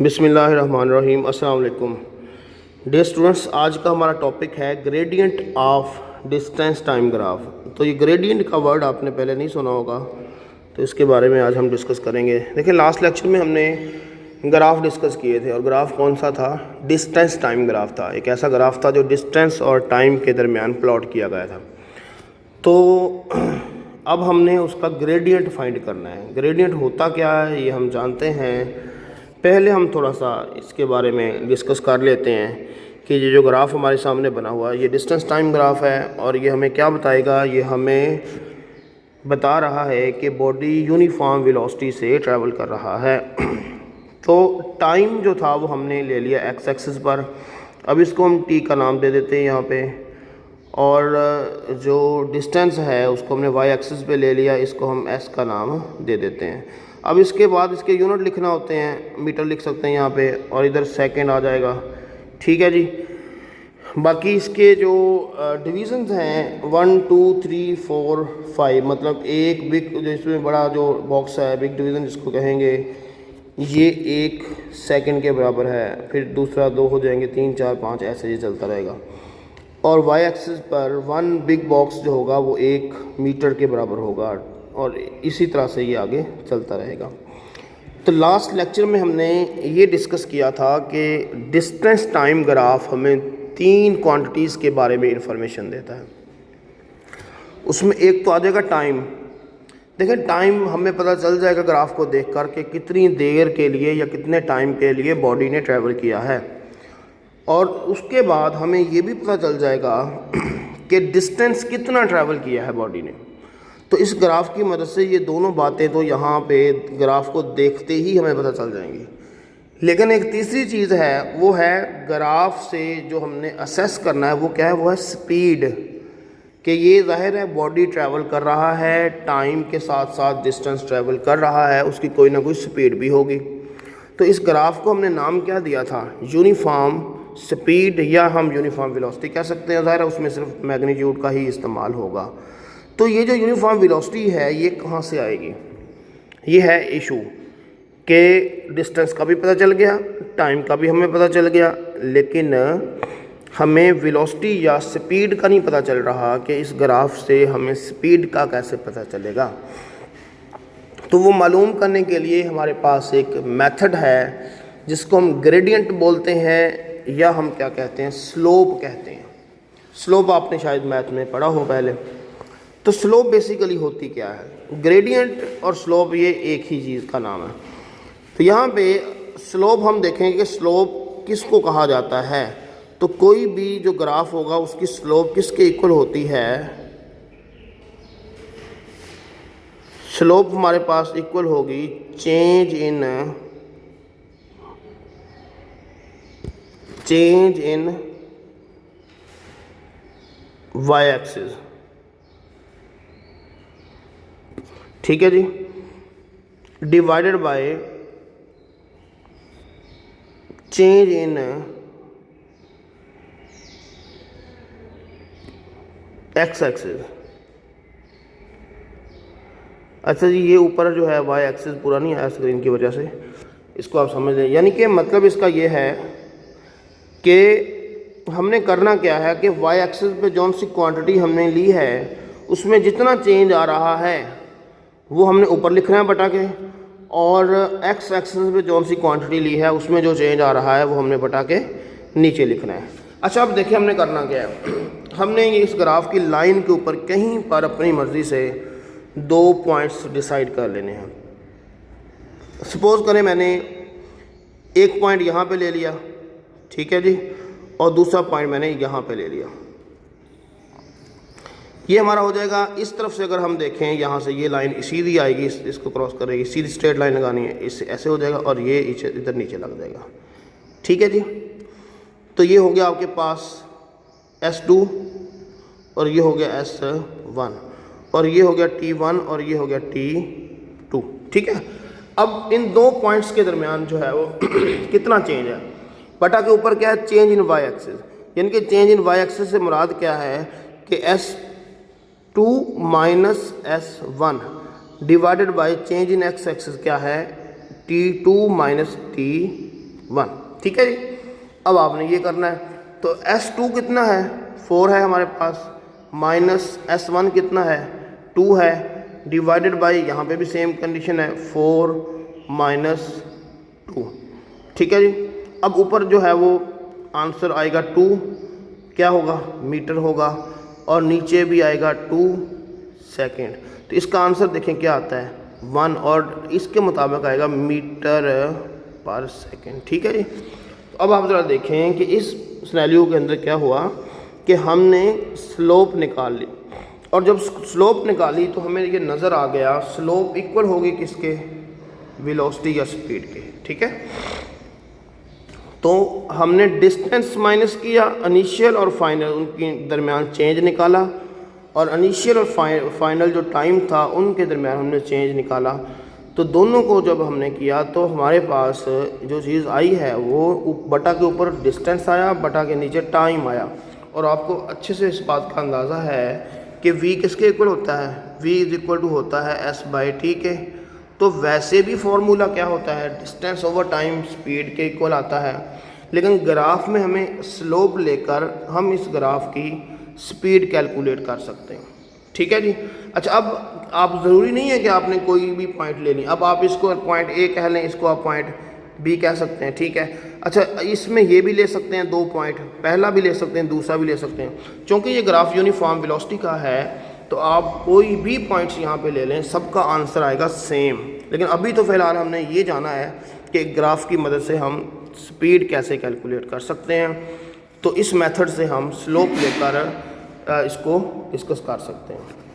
बिस्मिल्लाहिर्रहमानिर्रहीम। अस्सलाम वालेकुम डियर स्टूडेंट्स, आज का हमारा टॉपिक है gradient of distance time graph. तो ये ग्रेडियंट का वर्ड आपने पहले नहीं सुना होगा, तो इसके बारे में आज हम डिस्कस करेंगे। देखिए, लास्ट लेक्चर में हमने ग्राफ डिस्कस किए थे और ग्राफ कौन सा था? डिस्टेंस टाइम ग्राफ था। एक ऐसा ग्राफ था जो डिस्टेंस और टाइम के दरमियान प्लॉट किया गया था। तो अब हमने उसका ग्रेडियंट फाइंड करना है। ग्रेडियंट होता क्या है ये हम जानते हैं। पहले हम थोड़ा सा इसके बारे में डिस्कस कर लेते हैं कि ये जो ग्राफ हमारे सामने बना हुआ है ये डिस्टेंस टाइम ग्राफ है और ये हमें क्या बताएगा? ये हमें बता रहा है कि बॉडी यूनिफॉर्म वेलोसिटी से ट्रैवल कर रहा है। तो टाइम जो था वो हमने ले लिया एक्स एक्सिस पर। अब इसको हम टी का नाम दे देते हैं यहाँ पे, और जो डिस्टेंस है उसको हमने वाई एक्सिस पे ले लिया, इसको हम एस का नाम दे देते हैं। अब इसके बाद इसके यूनिट लिखना होते हैं, मीटर लिख सकते हैं यहाँ पे और इधर सेकंड आ जाएगा। ठीक है जी। बाकी इसके जो डिवीज़न्स हैं 1 2 3 4 5, मतलब एक बिग जो इसमें बड़ा जो बॉक्स है बिग डिवीज़न जिसको कहेंगे, ये 1 सेकंड के बराबर है। फिर दूसरा 2 हो जाएंगे, 3 4 5 ऐसे ये चलता रहेगा। और वाई एक्सिस पर 1 बिग बॉक्स जो होगा वो 1 मीटर के बराबर होगा और इसी तरह से ये आगे चलता रहेगा। तो लास्ट लेक्चर में हमने ये डिस्कस किया था कि डिस्टेंस टाइम ग्राफ हमें 3 क्वांटिटीज़ के बारे में इंफॉर्मेशन देता है। उसमें एक तो आ जाएगा टाइम। देखिए, टाइम हमें पता चल जाएगा ग्राफ को देख कर के कितनी देर के लिए या कितने टाइम के लिए बॉडी ने ट्रैवल किया है। और उसके बाद हमें ये भी पता चल जाएगा कि डिस्टेंस कितना ट्रैवल किया है बॉडी ने। तो इस ग्राफ की मदद से ये दोनों बातें तो यहाँ पे ग्राफ को देखते ही हमें पता चल जाएंगी। लेकिन एक तीसरी चीज़ है, वो है ग्राफ से जो हमने असेस करना है वो क्या है? वो है स्पीड। कि ये ज़ाहिर है बॉडी ट्रैवल कर रहा है, टाइम के साथ साथ डिस्टेंस ट्रैवल कर रहा है, उसकी कोई ना कोई स्पीड भी होगी। तो इस ग्राफ को हमने नाम क्या दिया था? यूनिफॉर्म स्पीड, या हम यूनिफॉर्म वेलोसिटी कह सकते हैं। ज़ाहिर है उसमें सिर्फ मैग्नीट्यूड का ही इस्तेमाल होगा। तो ये जो यूनिफॉर्म वेलोसिटी है ये कहाँ से आएगी? ये है इशू कि डिस्टेंस का भी पता चल गया, टाइम का भी हमें पता चल गया, लेकिन हमें वेलोसिटी या स्पीड का नहीं पता चल रहा कि इस ग्राफ से हमें स्पीड का कैसे पता चलेगा। तो वो मालूम करने के लिए हमारे पास एक मेथड है जिसको हम ग्रेडियंट बोलते हैं, या हम क्या कहते हैं? स्लोप कहते हैं। स्लोप आपने शायद मैथ में पढ़ा हो पहले। तो स्लोप बेसिकली होती क्या है? ग्रेडियंट और स्लोप ये एक ही चीज़ का नाम है। तो यहाँ पे स्लोप हम देखेंगे कि स्लोप किसको कहा जाता है। तो कोई भी जो ग्राफ होगा उसकी स्लोप किसके इक्वल होती है? स्लोप हमारे पास इक्वल होगी चेंज इन वाई एक्सिस। ठीक है जी, divided by change in x axis. अच्छा जी, ये ऊपर जो है वाई एक्सिस पूरा नहीं आया स्क्रीन की वजह से, इसको आप समझ लें। यानी कि मतलब इसका ये है कि हमने करना क्या है कि वाई एक्सिस पे जौन सी क्वांटिटी हमने ली है उसमें जितना चेंज आ रहा है वो हमने ऊपर लिखना है बटा के, और एक्स एक्सिस पे जौन सी क्वांटिटी ली है उसमें जो चेंज आ रहा है वो हमने बटा के नीचे लिखना है। अच्छा, अब देखिए हमने करना क्या है। हमने ये इस ग्राफ की लाइन के ऊपर कहीं पर अपनी मर्ज़ी से 2 पॉइंट्स डिसाइड कर लेने हैं। सपोज़ करें मैंने एक पॉइंट यहाँ पे ले लिया, ठीक है जी, और दूसरा पॉइंट मैंने यहाँ पे ले लिया। ये हमारा हो जाएगा। इस तरफ से अगर हम देखें यहाँ से ये लाइन सीधी आएगी, इसको क्रॉस करेगी, सीधी स्ट्रेट लाइन लगानी है, इससे ऐसे हो जाएगा और ये इधर नीचे लग जाएगा। ठीक है जी। तो ये हो गया आपके पास S2 और ये हो गया S1 और ये हो गया T1 और ये हो गया T2। ठीक है। अब इन 2 पॉइंट्स के दरमियान जो है वो कितना चेंज है? बटा के ऊपर क्या है? Change in Y axis. यानी कि चेंज इन वाई एक्सिस से मुराद क्या है कि S2 minus S1 divided by change in x axis क्या है? T2 minus T 1। ठीक है जी। अब आपने ये करना है, तो S2 कितना है, 4 है हमारे पास, माइनस S1 कितना है, 2 है, डिवाइडेड बाई यहाँ पे भी सेम कंडीशन है, 4 माइनस 2। ठीक है जी। अब ऊपर जो है वो आंसर आएगा 2, क्या होगा, मीटर होगा, और नीचे भी आएगा 2 सेकेंड। तो इसका आंसर देखें क्या आता है, 1, और इसके मुताबिक आएगा मीटर पर सेकेंड। ठीक है जी। तो अब आप ज़रा देखें कि इस सिनेरियो के अंदर क्या हुआ कि हमने स्लोप निकाल ली, और जब स्लोप निकाली तो हमें ये नज़र आ गया स्लोप इक्वल होगी किसके, वेलोसिटी या स्पीड के। ठीक है। तो हमने डिस्टेंस माइनस किया, इनिशियल और फाइनल उनके दरमियान चेंज निकाला, और इनिशियल और फाइनल जो टाइम था उनके दरमियान हमने चेंज निकाला। तो दोनों को जब हमने किया तो हमारे पास जो चीज़ आई है वो बटा के ऊपर डिस्टेंस आया, बटा के नीचे टाइम आया। और आपको अच्छे से इस बात का अंदाज़ा है कि v किसके इक्वल होता है, v इज इक्वल टू होता है s/t के। तो वैसे भी फॉर्मूला क्या होता है, डिस्टेंस ओवर टाइम स्पीड के इक्वल आता है, लेकिन ग्राफ में हमें स्लोप लेकर हम इस ग्राफ की स्पीड कैलकुलेट कर सकते हैं। ठीक है जी। अच्छा, अब आप ज़रूरी नहीं है कि आपने कोई भी पॉइंट ले ली, अब आप इसको पॉइंट ए कह लें, इसको आप पॉइंट बी कह सकते हैं। ठीक है। अच्छा, इसमें ये भी ले सकते हैं 2 पॉइंट, पहला भी ले सकते हैं, दूसरा भी ले सकते हैं। क्योंकि ये ग्राफ यूनिफॉर्म वेलोसिटी का है तो आप कोई भी पॉइंट्स यहाँ पे ले लें, सबका आंसर आएगा सेम। लेकिन अभी तो फ़िलहाल हमने ये जाना है कि ग्राफ की मदद से हम स्पीड कैसे कैलकुलेट कर सकते हैं। तो इस मेथड से हम स्लोप लेकर इसको डिस्कस कर सकते हैं।